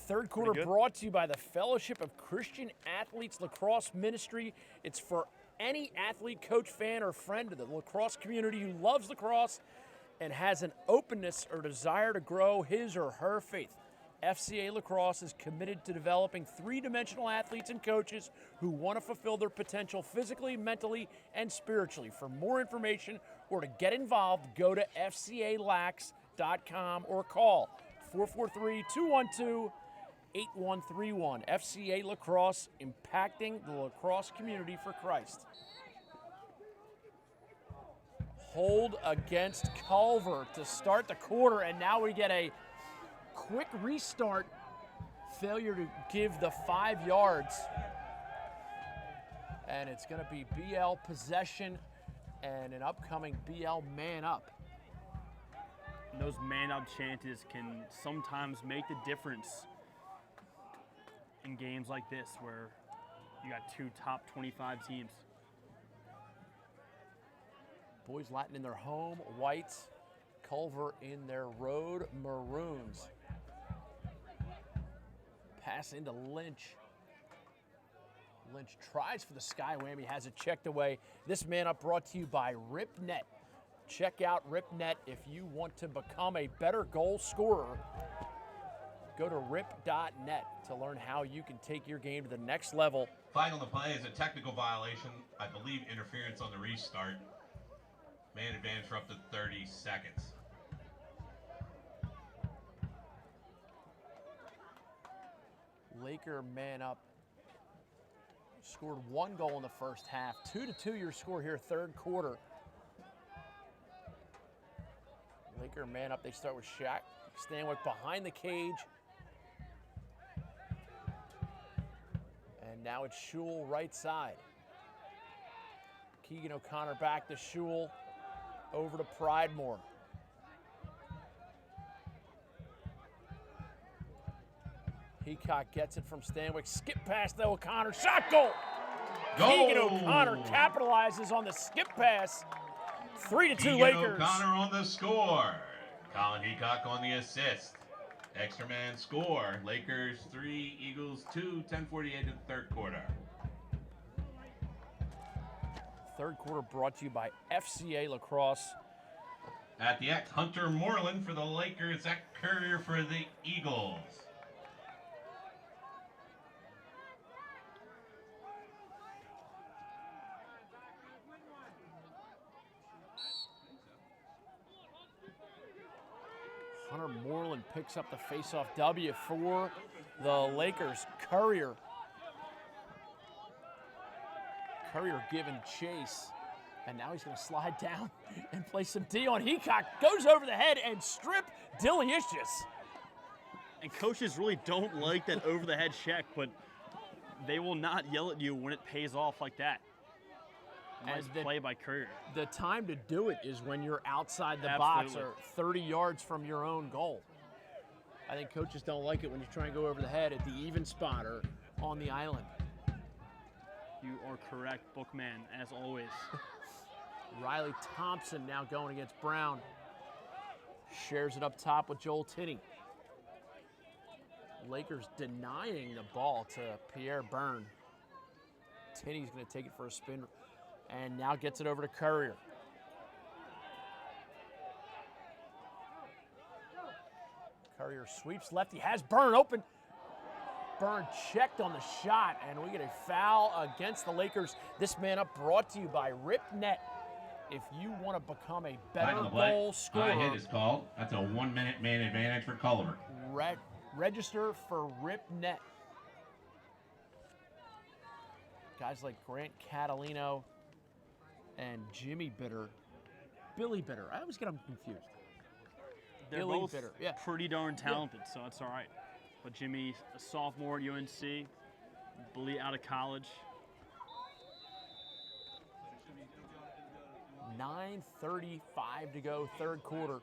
Third quarter brought to you by the Fellowship of Christian Athletes Lacrosse Ministry. It's for any athlete, coach, fan, or friend of the lacrosse community who loves lacrosse and has an openness or desire to grow his or her faith. FCA Lacrosse is committed to developing three-dimensional athletes and coaches who want to fulfill their potential physically, mentally, and spiritually. For more information or to get involved, go to fcalax.com or call 443-212-8131. FCA Lacrosse, impacting the lacrosse community for Christ. Hold against Culver to start the quarter, and now we get a quick restart. Failure to give the 5 yards. And it's going to be BL possession and an upcoming BL man up. And those man up chances can sometimes make the difference in games like this where you got two top 25 teams. Boys Latin in their home whites, Culver in their road maroons. Pass into Lynch. Lynch tries for the sky whammy, has it checked away. This man up brought to you by RipNet. Check out RipNet if you want to become a better goal scorer. Go to rip.net to learn how you can take your game to the next level. Flag on the play is a technical violation. I believe interference on the restart. Man advantage for up to 30 seconds. Laker man up. Scored 1 goal in the first half. 2-2 your score here, third quarter. Laker man up. They start with Shaq Stanwyck behind the cage. And now it's Schul right side. Keegan O'Connor back to Schul. Over to Pridemore. Heacock gets it from Stanwyck. Skip pass to O'Connor. Shot goal! Keegan O'Connor capitalizes on the skip pass. 3-2 Lakers. O'Connor on the score. Colin Heacock on the assist. Extra man score. Lakers 3, Eagles 2, 10:48 in the third quarter. Third quarter brought to you by FCA Lacrosse. At the X, Hunter Moreland for the Lakers. Zach Courier for the Eagles. Hunter Moreland picks up the faceoff W for the Lakers. Courier giving chase. And now he's going to slide down and play some D on Heacock. Goes over the head and strip delicious. And coaches really don't like that over-the-head check, but they will not yell at you when it pays off like that. Nice play by Courier. The time to do it is when you're outside the box or 30 yards from your own goal. I think coaches don't like it when you try and go over the head at the even spot or on the island. You are correct, Bookman, as always. Riley Thompson now going against Brown. Shares it up top with Joel Tinney. Lakers denying the ball to Pierre Byrne. Tinney's going to take it for a spin and now gets it over to Courier. Courier sweeps left. He has Byrne open. Byrne checked on the shot, and we get a foul against the Lakers. This man up brought to you by RipNet. If you want to become a better goal scorer. Hit is called. That's a 1-minute man advantage for Culver. Register for RipNet. Guys like Grant Catalino and Jimmy Bitter. Billy Bitter. I always get them confused. They're Billy both Bitter. pretty darn talented, so that's all right. But Jimmy, a sophomore at UNC, Billy out of college. 9:35 to go, third quarter.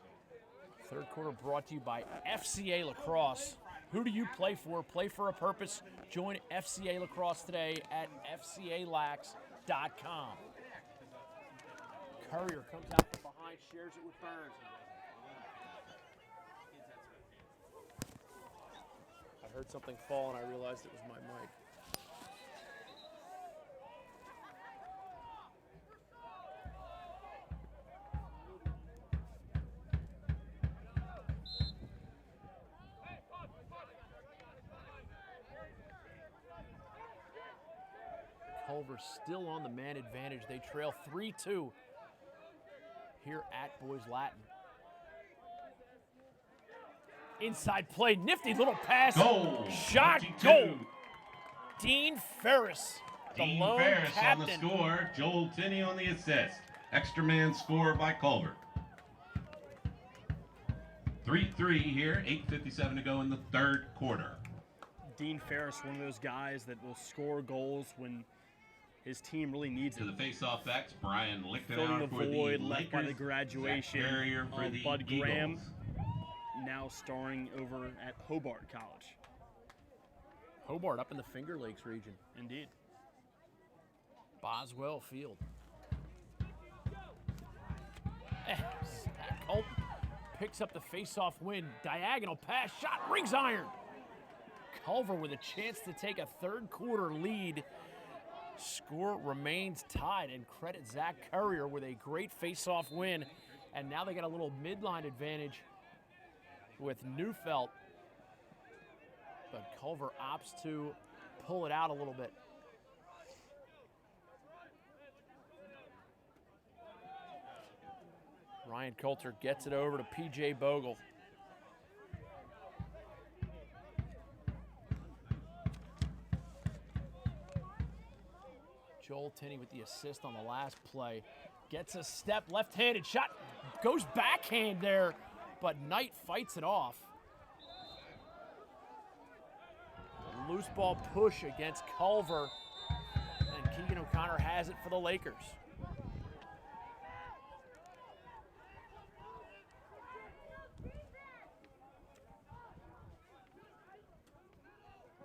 Third quarter brought to you by FCA Lacrosse. Who do you play for? Play for a purpose. Join FCA Lacrosse today at fcalax.com. Courier comes out from behind, shares it with Burns. I Heard something fall and I realized it was my mic. Culver still on the man advantage. They trail 3-2 here at Boys Latin. Inside play, nifty little pass. Goal. Shot, 22. goal. Dean Ferris, the Dean lone Ferris captain. on the score. Joel Tinney on the assist. Extra man score by Culver. 3-3 here. 8:57 to go in the third quarter. Dean Ferris, one of those guys that will score goals when his team really needs To it. the face-off backs, Brian Filling Lichtenauer the for the void Lakers. left by the graduation Zach Carrier for of the Bud Eagles. Graham, now starring over at Hobart College. Hobart up in the Finger Lakes region. Indeed. Boswell Field. Zach Colton picks up the face-off win. Diagonal pass, shot, rings iron. Culver with a chance to take a third quarter lead. Score remains tied, and credit Zach Courier with a great face-off win. And now they got a little midline advantage with Neufeld. But Culver opts to pull it out a little bit. Ryan Coulter gets it over to P.J. Bogle. Joel Tinney with the assist on the last play. Gets a step, left-handed shot, goes backhand there, but Knight fights it off. A loose ball push against Culver, and Keegan O'Connor has it for the Lakers.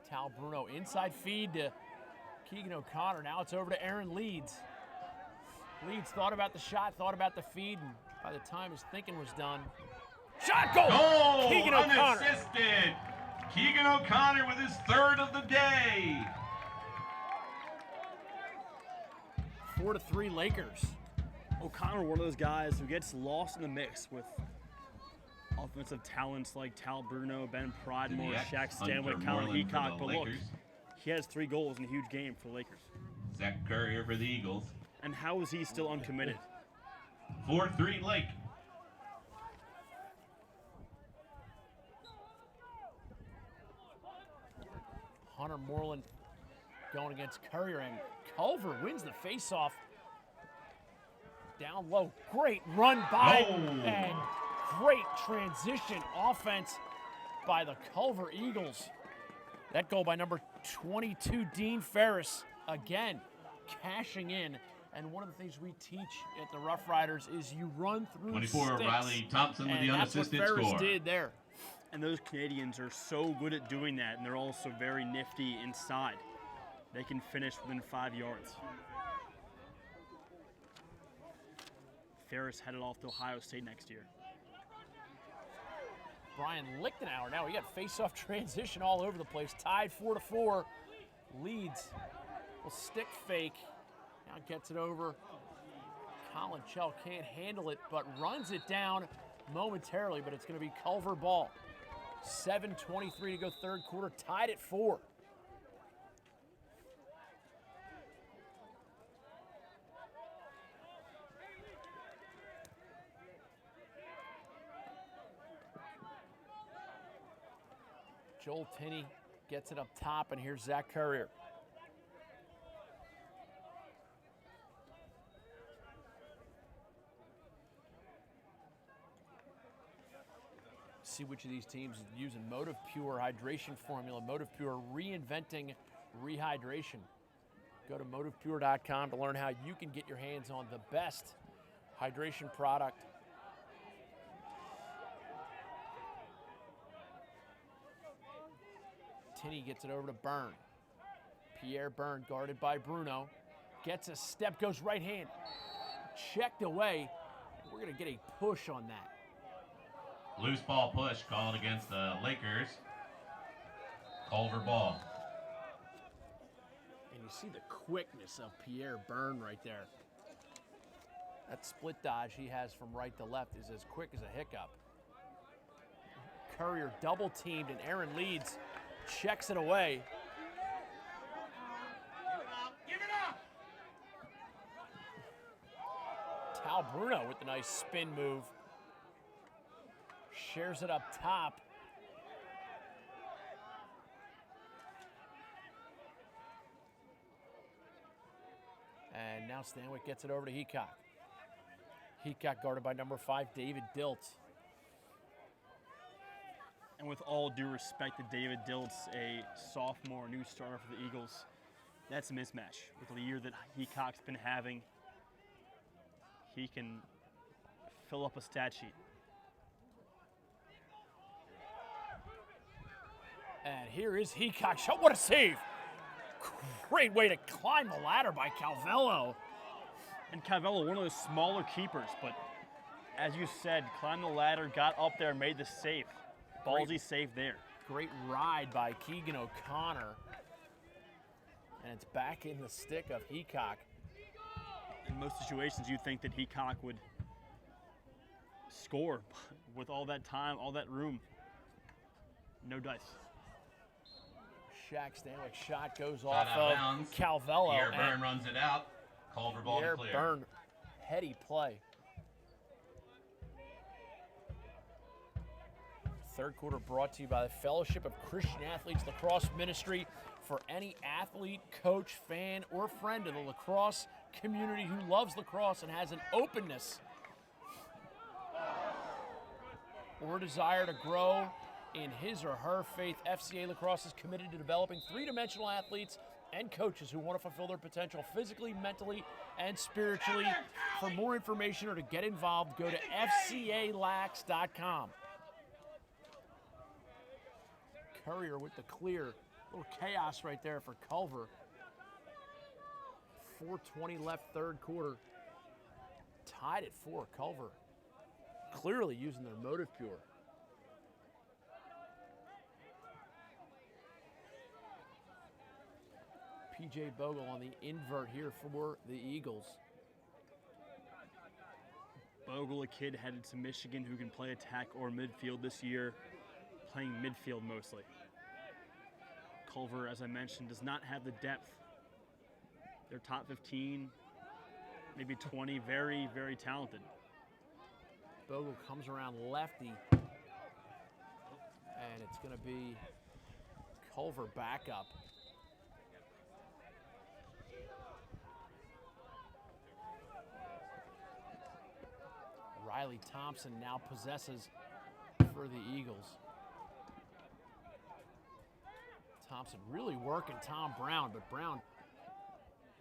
Tal Bruno inside feed to Keegan O'Connor. Now it's over to Aaron Leeds. Leeds thought about the shot, thought about the feed, and by the time his thinking was done, shot, goal! Goal! Keegan O'Connor. Unassisted. Keegan O'Connor with his third of the day. 4-3 Lakers. O'Connor, one of those guys who gets lost in the mix with offensive talents like Tal Bruno, Ben Pridemore, Shaq Stanwyck, Colin Heacock. But look, he has 3 goals in a huge game for the Lakers. Zach Courier for the Eagles. And how is he still uncommitted? 4-3 Lake. Hunter Moreland going against Courier, and Culver wins the faceoff. Down low, great run by, and great transition offense by the Culver Eagles. That goal by number 22, Dean Ferris, again, cashing in. And one of the things we teach at the Rough Riders is you run through 24, sticks. Riley Thompson with the unassisted that's what Ferris score. did there. And those Canadians are so good at doing that, and they're also very nifty inside. They can finish within 5 yards. Ferris headed off to Ohio State next year. Brian Lichtenauer, now we got face-off transition all over the place. Tied 4-4. Leeds will stick fake. Now gets it over. Colin Chell can't handle it, but runs it down momentarily, but it's going to be Culver ball. 7:23 to go third quarter, tied at 4. Joel Tinney gets it up top, and here's Zach Courier. See which of these teams is using Motive Pure hydration formula. Motive Pure reinventing rehydration. Go to motivepure.com to learn how you can get your hands on the best hydration product. Tinney gets it over to Byrne. Pierre Byrne guarded by Bruno. Gets a step, goes right hand. Checked away. We're going to get a push on that. Loose ball push called against the Lakers. Culver ball. And you see the quickness of Pierre Byrne right there. That split dodge he has from right to left is as quick as a hiccup. Courier double teamed and Aaron Leeds checks it away. Give it up! Tal Bruno with the nice spin move. Shares it up top. And now Stanwyck gets it over to Heacock. Heacock guarded by number 5, David Diltz. And with all due respect to David Diltz, a sophomore new starter for the Eagles, that's a mismatch. With the year that Heacock's been having, he can fill up a stat sheet. And here is Heacock shot. What a save! Great way to climb the ladder by Calvello. And Calvello, one of those smaller keepers, but as you said, climbed the ladder, got up there, made the save. Ballsy save there. Great ride by Keegan O'Connor. And it's back in the stick of Heacock. In most situations, you'd think that Heacock would score with all that time, all that room. No dice. Shaq Stanwyck shot goes Shot off out of bounds. Calvello. Pierre Byrne runs it out. Culver ball to Pierre clear. Byrne, heady play. Third quarter brought to you by the Fellowship of Christian Athletes Lacrosse Ministry. For any athlete, coach, fan, or friend of the lacrosse community who loves lacrosse and has an openness or desire to grow in his or her faith, FCA Lacrosse is committed to developing three-dimensional athletes and coaches who want to fulfill their potential physically, mentally, and spiritually. For more information or to get involved, go to fcalax.com. Courier with the clear. A little chaos right there for Culver. 4:20 left, third quarter. Tied at 4, Culver. Clearly using their motive pure. PJ Bogle on the invert here for the Eagles. Bogle, a kid headed to Michigan who can play attack or midfield this year, playing midfield mostly. Culver, as I mentioned, does not have the depth. They're top 15, maybe 20, very, very talented. Bogle comes around lefty, and it's going to be Culver back up. Riley Thompson now possesses for the Eagles. Thompson really working Tom Brown, but Brown,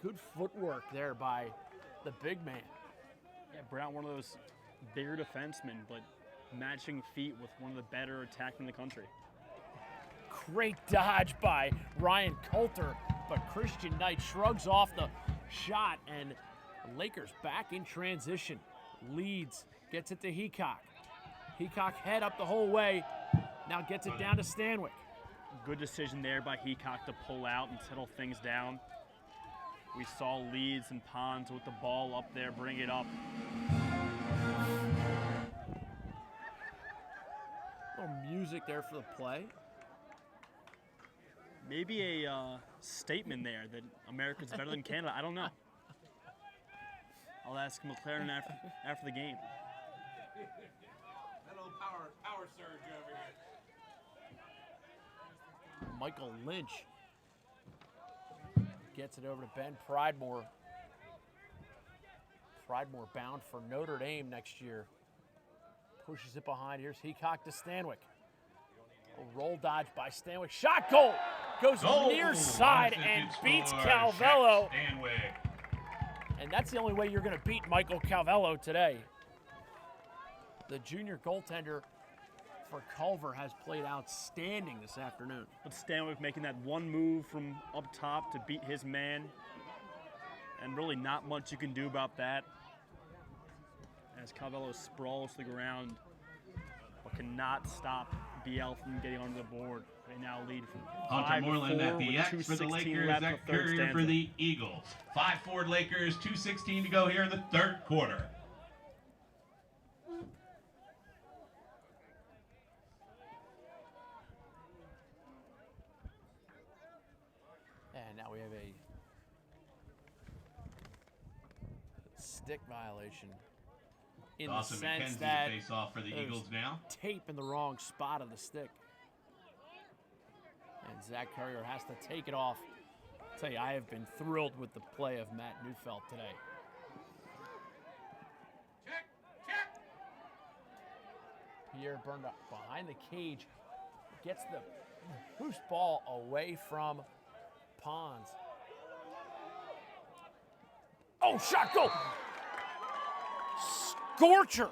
good footwork there by the big man. Yeah, Brown, one of those bigger defensemen, but matching feet with one of the better attacking in the country. Great dodge by Ryan Coulter, but Christian Knight shrugs off the shot, and the Lakers back in transition. Leeds, gets it to Heacock. Heacock head up the whole way, now gets it down to Stanwyck. Good decision there by Heacock to pull out and settle things down. We saw Leeds and Pons with the ball up there, bring it up. A little music there for the play. Maybe a statement there that America's better than Canada. I don't know. I'll ask McLaren after the game. That old power surge over here. Michael Lynch gets it over to Ben Pridemore. Pridemore bound for Notre Dame next year. Pushes it behind. Here's Heacock to Stanwyck. A roll dodge by Stanwyck. Shot goal! Goes near side and beats Calvello. Stanwyck. And that's the only way you're going to beat Michael Calvello today. The junior goaltender for Culver has played outstanding this afternoon. But Stanwyck making that one move from up top to beat his man. And really not much you can do about that. As Calvello sprawls to the ground, but cannot stop BL from getting onto the board. They now lead from Hunter Moreland 5-4 at the with X for the 2:16 Lakers, left in Zach the third Currier for stanza. the Eagles. 5-4 Lakers, 2:16 to go here in the third quarter. And now we have a stick violation in Dawson the sense McKenzie that face off for the there's Eagles now. tape in the wrong spot of the stick. And Zach Currier has to take it off. I'll tell you, I have been thrilled with the play of Matt Neufeld today. Check, check. Pierre burned up behind the cage, gets the loose ball away from Pons. Oh, shot goal! Scorcher!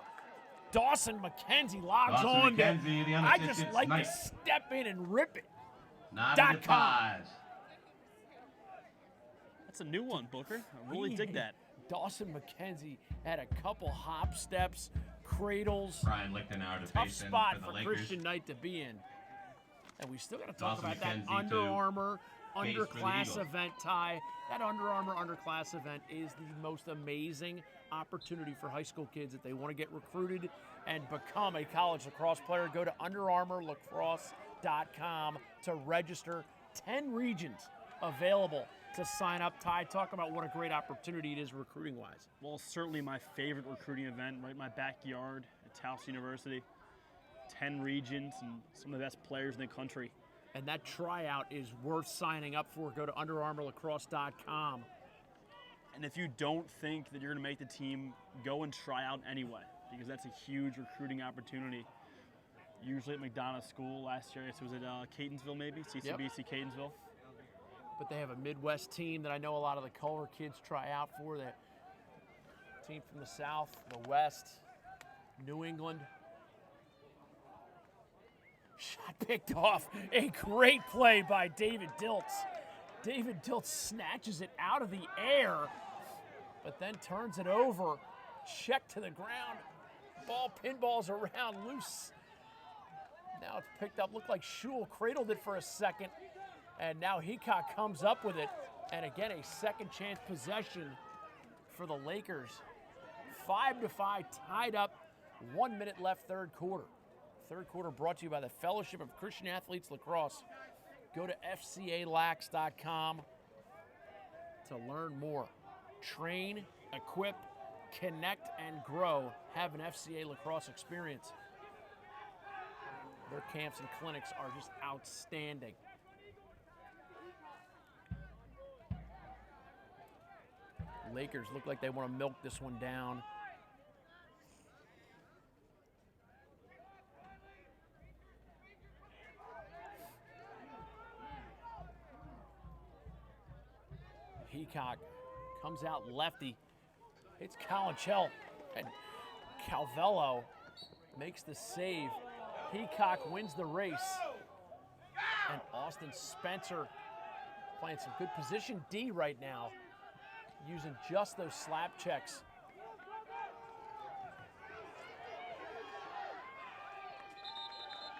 Dawson McKenzie logs Dawson on to. McKenzie, the I unassisted just like snipe. to step in and rip it. Not .com. in the ties. That's a new one, Booker. I really dig that. Dawson McKenzie had a couple hop steps, cradles, Brian Lichtenauer to tough face in spot for the for Lakers. Christian Knight to be in. And we still got to talk Dawson about that McKenzie Under to Armour face for the underclass Eagles. event, Ty. That Under Armour underclass event is the most amazing opportunity for high school kids if they want to get recruited and become a college lacrosse player. Go to underarmourlacrosse.com to register. 10 regions available to sign up. Ty, talk about what a great opportunity it is recruiting-wise. Well, certainly my favorite recruiting event, right in my backyard at Taos University. 10 regions and some of the best players in the country. And that tryout is worth signing up for. Go to underarmourlacrosse.com. And if you don't think that you're going to make the team, go and try out anyway, because that's a huge recruiting opportunity. Usually at McDonough School. Last year, I guess it was at Catonsville, maybe, CCBC Catonsville. But they have a Midwest team that I know a lot of the Culver kids try out for. The team from the South, the West, New England. Shot picked off. A great play by David Diltz. David Diltz snatches it out of the air, but then turns it over. Check to the ground. Ball pinballs around loose. Now it's picked up. Looked like Schul cradled it for a second. And now Heacock comes up with it. And again, a second chance possession for the Lakers. 5-5, tied up. 1 minute left, third quarter. Third quarter brought to you by the Fellowship of Christian Athletes Lacrosse. Go to fcalax.com to learn more. Train, equip, connect, and grow. Have an FCA lacrosse experience. Their camps and clinics are just outstanding. Lakers look like they want to milk this one down. Heacock comes out lefty, hits Colinchell, and Calvello makes the save. Heacock wins the race, and Austin Spencer playing some good position D right now, using just those slap checks.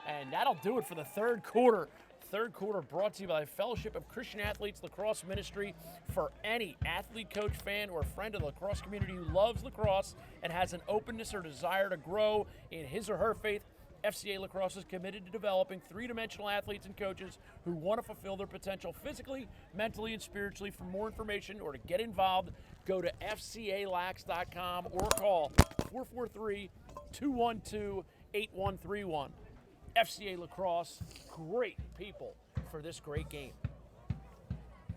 And that'll do it for the third quarter. Third quarter brought to you by the Fellowship of Christian Athletes Lacrosse Ministry. For any athlete, coach, fan, or friend of the lacrosse community who loves lacrosse and has an openness or desire to grow in his or her faith, FCA Lacrosse is committed to developing three-dimensional athletes and coaches who want to fulfill their potential physically, mentally, and spiritually. For more information or to get involved, go to fcalax.com or call 443-212-8131. FCA Lacrosse, great people for this great game.